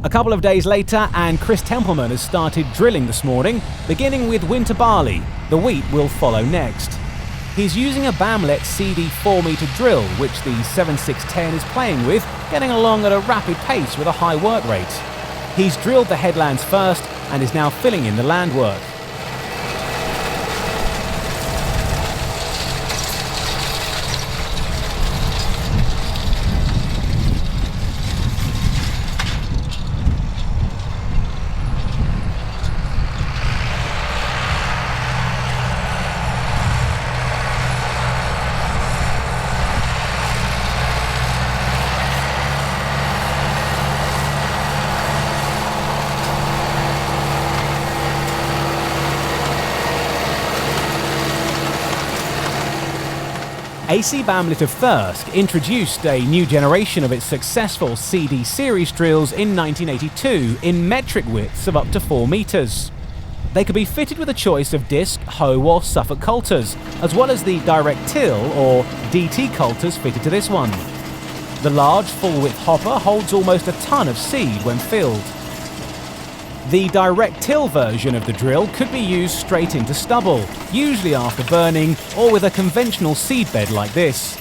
A couple of days later and Chris Templeman has started drilling this morning, beginning with winter barley. The wheat will follow next. He's using a Bamlett CD4.0m drill, which the 7610 is playing with, getting along at a rapid pace with a high work rate. He's drilled the headlands first and is now filling in the land work. AC Bamlett of Thirsk introduced a new generation of its successful CD series drills in 1982 in metric widths of up to 4 meters. They could be fitted with a choice of disc, hoe or Suffolk coulters, as well as the direct till or DT coulters fitted to this one. The large full-width hopper holds almost a ton of seed when filled. The direct till version of the drill could be used straight into stubble, usually after burning or with a conventional seedbed like this.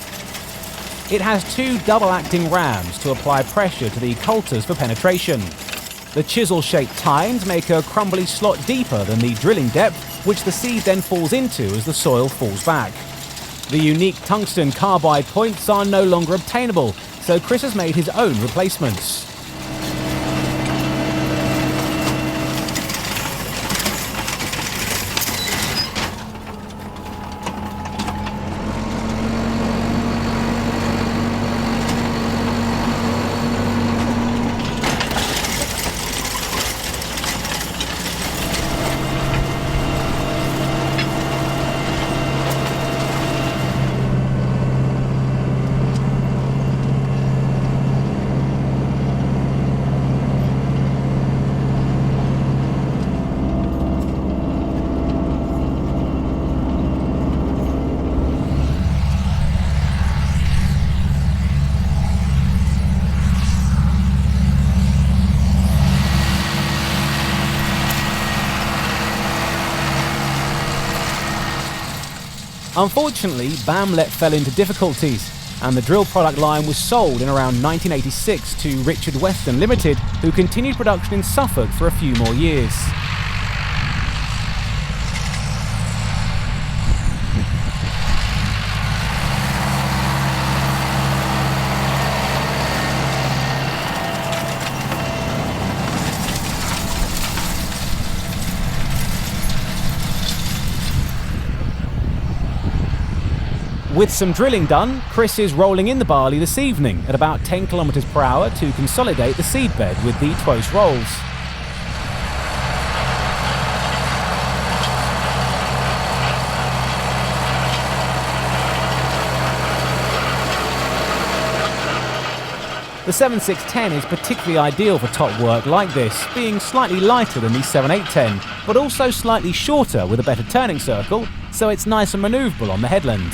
It has 2 double-acting rams to apply pressure to the coulters for penetration. The chisel-shaped tines make a crumbly slot deeper than the drilling depth, which the seed then falls into as the soil falls back. The unique tungsten carbide points are no longer obtainable, so Chris has made his own replacements. Unfortunately, Bamlett fell into difficulties, and the drill product line was sold in around 1986 to Richard Weston Limited, who continued production in Suffolk for a few more years. With some drilling done, Chris is rolling in the barley this evening at about 10 km per hour to consolidate the seedbed with the Twose rolls. The 7610 is particularly ideal for top work like this, being slightly lighter than the 7810, but also slightly shorter with a better turning circle, so it's nice and manoeuvrable on the headland.